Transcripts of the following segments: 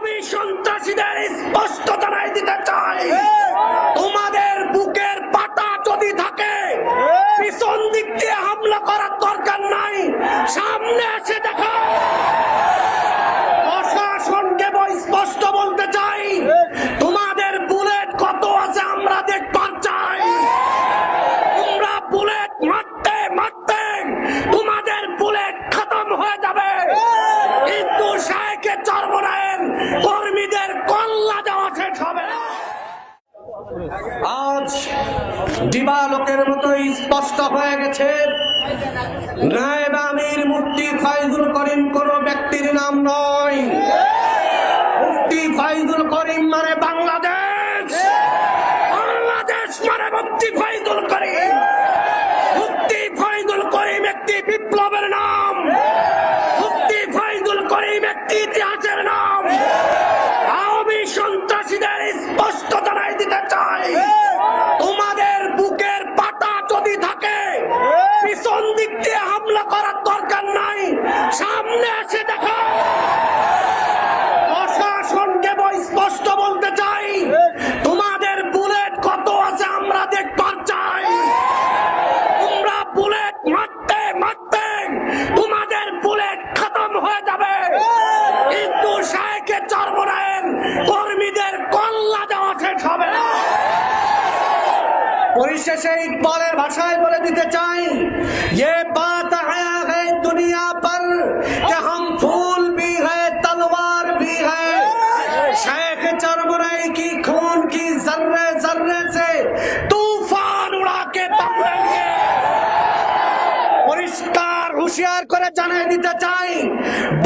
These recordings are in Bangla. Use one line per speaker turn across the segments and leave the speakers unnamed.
আওয়ামী সন্ত্রাসীদের স্পষ্ট জানাই দিতে চাই, তোমাদের বুকের পাটা যদি থাকে পিছন দিক দিয়ে হামলা করার দরকার নাই, সামনে এসে দেখা। প্রশাসনকে স্পষ্ট বলতে চাই, তোমাদের বুলেট কত আছে আমরা দেখতে চাই। তোমরা বুলেট মারতে মারতে তোমাদের বুলেট খতম হয়ে যাবে, কিন্তু শায়েখে চরমনায়ের কর্মীদের কল্লা দেওয়া শেষ হবে না। আজ দিবালোকের মতোই স্পষ্ট হয়ে গেছে, নায়েব আমির মুফতি ফয়জুল করিম কোন ব্যক্তির নাম নয়। মুফতি ফয়জুল করিম মানে বাংলাদেশ, বাংলাদেশ মানে মুফতি ফয়জুল করিম। মুফতি ফয়জুল করিম একটি বিপ্লবের নাম, মুফতি ফয়জুল করিম একটি ইতিহাসের নাম। আওয়ামী সন্ত্রাসীদের স্পষ্ট জানাই দিতে চাই, তোমাদের বুকের পাটা যদি থাকে পিছন দিক দিয়ে হামলা করার দরকার নাই, সামনে এসে দেখা। প্রশাসনকে স্পষ্ট বলতে চাই, তোমাদের বুলেট কত আছে আমরা দেখতে চাই। তোমরা বুলেট মারতে মারতে তোমাদের বুলেট খতম হয়ে যাবে, কিন্তু শায়েখে চরমনায়ের কর্মীদের কল্লা দেওয়া শেষ হবে না। পরিশেষে ইকবালের ভাষায় বলে দিতে চাই, ये बात आया है दुनिया पर कि हम फूल भी है तलवार भी है, शायख चरमनाई की खून की जर्रे जर्रे से तूफान उड़ा के दम लेंगे। পরিষ্কার হুঁশিয়ার করে জানিয়ে দিতে চাই,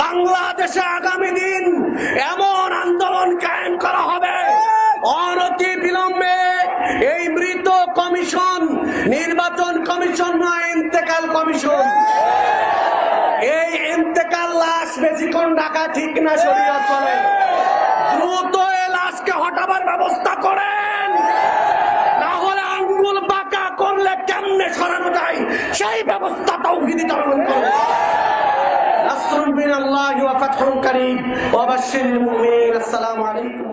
বাংলাদেশে আগামী দিন এমন আন্দোলন কায়েম করা হবে, অনতি বিলম্বে এই মৃত কমিশন, নির্বাচন কমিশন নয়, ইন্তেকাল কমিশন। এই ইন্তেকাল লাশ বেশিক্ষণ রাখা ঠিক না, শরীয়ত বলে দ্রুত এই লাশকে হটাবার ব্যবস্থা করেন, না হলে আঙ্গুল বাঁকা করলে কেমনে সরানো যায় সেই ব্যবস্থা তাওহীদি জনগণ করবে। নাসরুন মিনাল্লাহি ওয়া ফাতহুন কারীম ওয়া বাশশিরিল মুমিনিন। আসসালামু আলাইকুম।